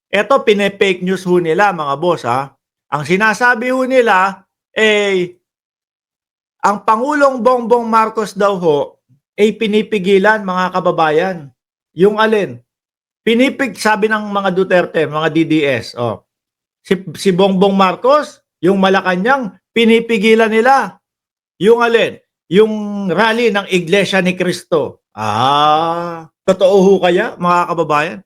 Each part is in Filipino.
Eto pine-fake news ho nila mga boss ha. Ang sinasabi ho nila, ang Pangulong Bongbong Marcos daw ho, ay pinipigilan mga kababayan. Yung alin? Sabi ng mga Duterte, mga DDS, si Bongbong Marcos, yung Malacanang, pinipigilan nila. Yung alin? Yung rally ng Iglesia ni Cristo. Totoo ho kaya mga kababayan?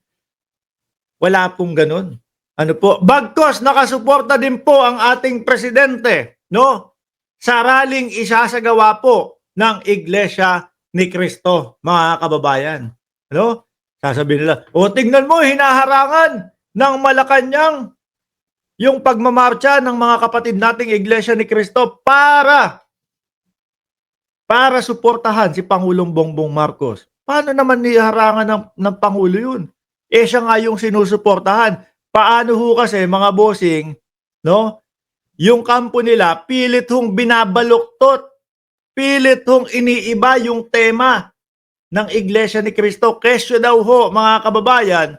Wala pong ganun. Ano po? Bagkos nakasuporta din po ang ating presidente, no? Sa rallying isasagawa po ng Iglesia ni Cristo, mga kababayan. Ano? Sasabihin nila, tingnan mo, hinaharangan ng Malacanang yung pagmamarcha ng mga kapatid nating Iglesia ni Cristo para suportahan si Pangulong Bongbong Marcos. Paano naman niharangan ng Pangulo yun? Siya nga yung sinusuportahan. Paano ho kasi mga bossing, no? Yung kampo nila, pilit hong binabaluktot. Pilit hong iniiba yung tema ng Iglesia ni Cristo. Kesyo daw ho, mga kababayan,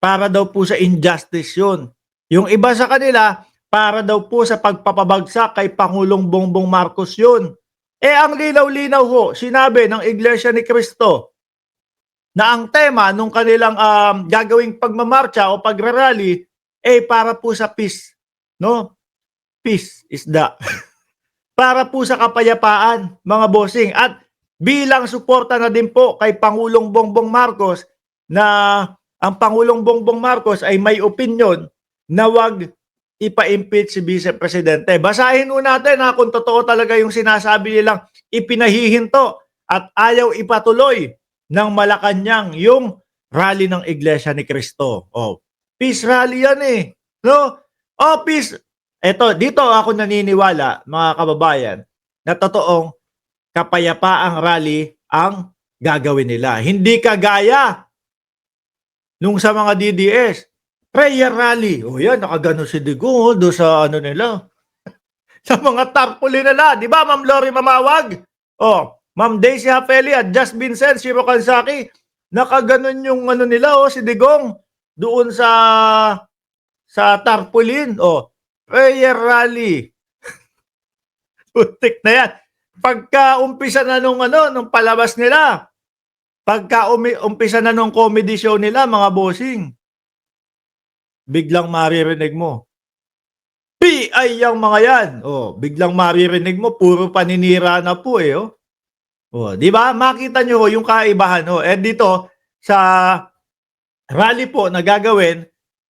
para daw po sa injustice yun. Yung iba sa kanila, para daw po sa pagpapabagsak kay Pangulong Bongbong Marcos yun. Ang linaw-linaw ho, sinabi ng Iglesia ni Cristo na ang tema nung kanilang gagawing pagmamarcha o pagrarally para po sa peace, no? Peace is the para po sa kapayapaan, mga bossing. At bilang suporta na din po kay Pangulong Bongbong Marcos na ang Pangulong Bongbong Marcos ay may opinion na wag ipa-impeach si Vice Presidente. Basahin mo natin kung totoo talaga yung sinasabi nilang ipinahihinto at ayaw ipatuloy ng Malacanang yung rally ng Iglesia ni Cristo. Peace rally yan no? Peace. Dito ako naniniwala, mga kababayan, na totoong kapayapaang rally ang gagawin nila. Hindi kagaya nung sa mga DDS. Prayer rally. Yan, nakagano si Digong doon sa ano nila. Sa mga tarpaulin nila. Di ba, Ma'am Lori Mamawag? Ma'am Daisy Hapeli at Just Vincent, Shiro Kansaki. Nakaganon yung ano nila, si Digong. Doon sa tarpaulin. Prayer rally. Putik na yan. Pagka umpisa na nung palabas nila. Pagka umpisa na nung comedy show nila, mga bossing, biglang maririnig mo, PI yung mga yan. Biglang maririnig mo, puro paninira na po di ba? Makita nyo yung kaibahan dito sa rally po na gagawin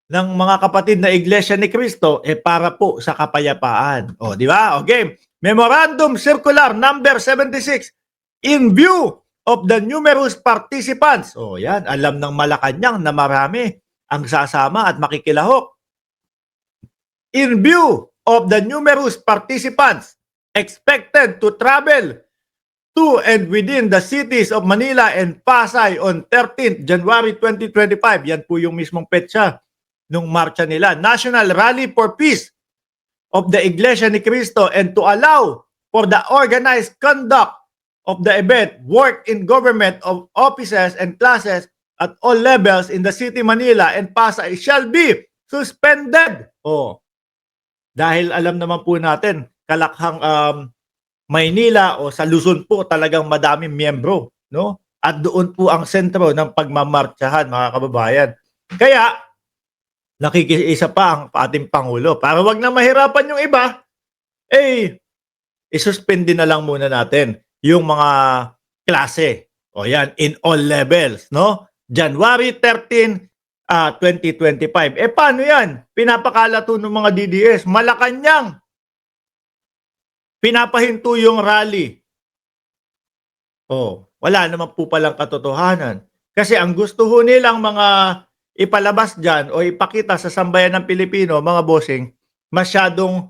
ng mga kapatid na Iglesia ni Cristo para po sa kapayapaan. Di ba? Okay. Memorandum Circular number 76 in view of the numerous participants. Yan, alam ng Malacanang na marami ang sasama at makikilahok. In view of the numerous participants expected to travel to and within the cities of Manila and Pasay on 13th January 2025. Yan po yung mismong petsa nung marcha nila. National Rally for Peace of the Iglesia ni Cristo, and to allow for the organized conduct of the event, work in government of offices and classes at all levels in the city Manila and Pasay shall be suspended. Dahil alam naman po natin, kalakhang Maynila o sa Luzon po talagang madaming miyembro, no? At doon po ang sentro ng pagmamartsahan, mga kababayan. Kaya nakikiisa pa ang ating Pangulo para wag na mahirapan yung iba, isuspende na lang muna natin yung mga klase. Yan, in all levels, no? January 13, 2025. Paano yan? Pinapakalato ng mga DDS. Malacanang. Pinapahinto yung rally. Wala naman po palang katotohanan. Kasi ang gusto ho nilang mga ipalabas dyan o ipakita sa sambayan ng Pilipino, mga bossing, masyadong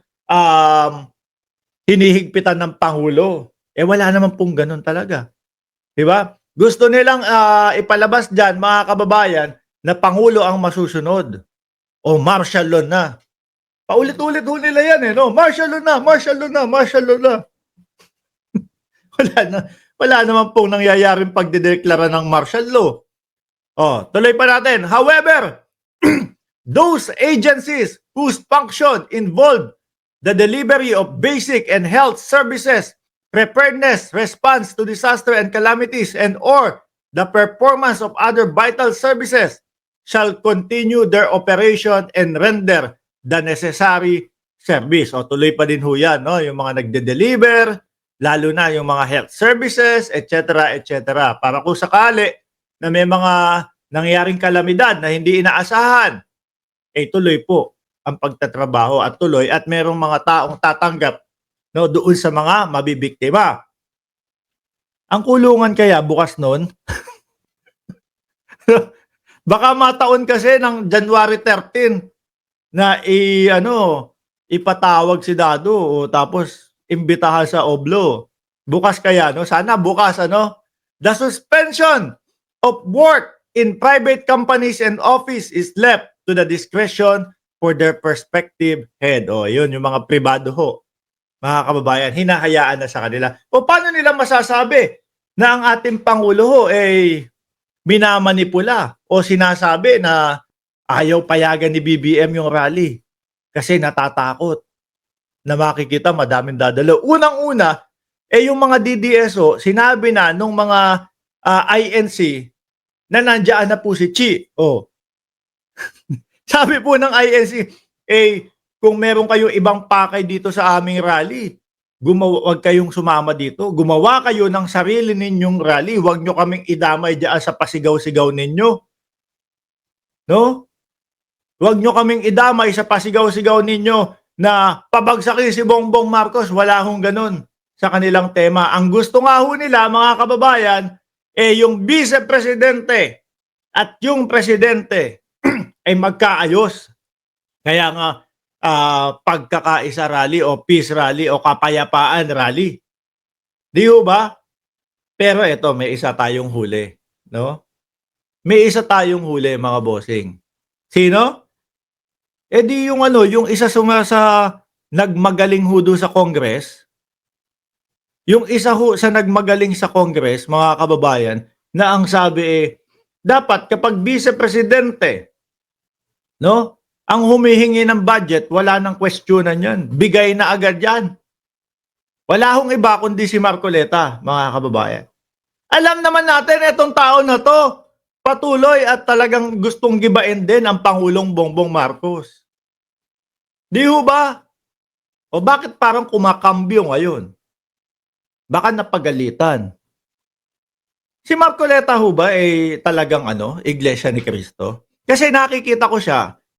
hinihigpitan ng Pangulo. Wala naman pong ganun talaga. Diba? Gusto nilang ipalabas dyan, mga kababayan, na Pangulo ang masusunod. Martial law na. Paulit-ulit ho nila yan no? Martial law na, martial law na, martial law na. Wala naman pong nangyayaring pagdedeklara ng martial law. Oh, tuloy pa natin. However, those agencies whose function involve the delivery of basic and health services, preparedness, response to disaster and calamities, and or the performance of other vital services shall continue their operation and render the necessary service. O tuloy pa din ho yan, no? Yung mga nagde-deliver, lalo na yung mga health services, etc., etc. Para kung sakali na may mga nangyaring kalamidad na hindi inaasahan, tuloy po ang pagtatrabaho at tuloy at merong mga taong tatanggap, no, doon sa mga mabibiktima. Ang kulungan kaya bukas noon, baka mataon kasi ng January 13 na ipatawag si Dado o tapos imbitahan sa Oblo. Bukas kaya, no? Sana bukas, the suspension of work in private companies and office is left to the discretion for their perspective head. O, yun, yung mga pribado ho, mga kababayan, hinahayaan na sa kanila. O, paano nila masasabi na ang ating Pangulo ho minamanipula o sinasabi na ayaw payagan ni BBM yung rally kasi natatakot na makikita madaming dadalo. Unang-una, yung mga DDSO, sinabi na nung mga INC na nandiyan na po si Chi. Oh. Sabi po ng INC, kung meron kayong ibang pakay dito sa aming rally, wag kayong sumama dito. Gumawa kayo ng sarili ninyong rally. Huwag nyo kaming idamay diyan sa pasigaw-sigaw ninyo. No? Huwag nyo kaming idamay sa pasigaw-sigaw ninyo na pabagsakin si Bongbong Marcos. Wala hong ganun sa kanilang tema. Ang gusto nga ho nila, mga kababayan, yung vice-presidente at yung presidente ay magkaayos. Kaya nga, pagkakaisa rally o peace rally o kapayapaan rally. Di ho ba? Pero ito, may isa tayong huli. No? May isa tayong huli, mga bossing. Sino? Di yung yung isa sa nagmagaling ho sa Congress. Yung isa ho sa nagmagaling sa Congress, mga kababayan, na ang sabi dapat kapag vice-presidente, no? Ang humihingi ng budget, wala nang questionan yan. Bigay na agad yan. Wala hong iba kundi si Marcoleta, mga kababayan. Alam naman natin, itong tao na to, patuloy at talagang gustong gibain din ang Pangulong Bongbong Marcos. Di ho ba? O bakit parang kumakambyo ngayon? Baka napagalitan. Si Marcoleta ho ba talagang Iglesia ni Cristo? Kasi nakikita ko siya,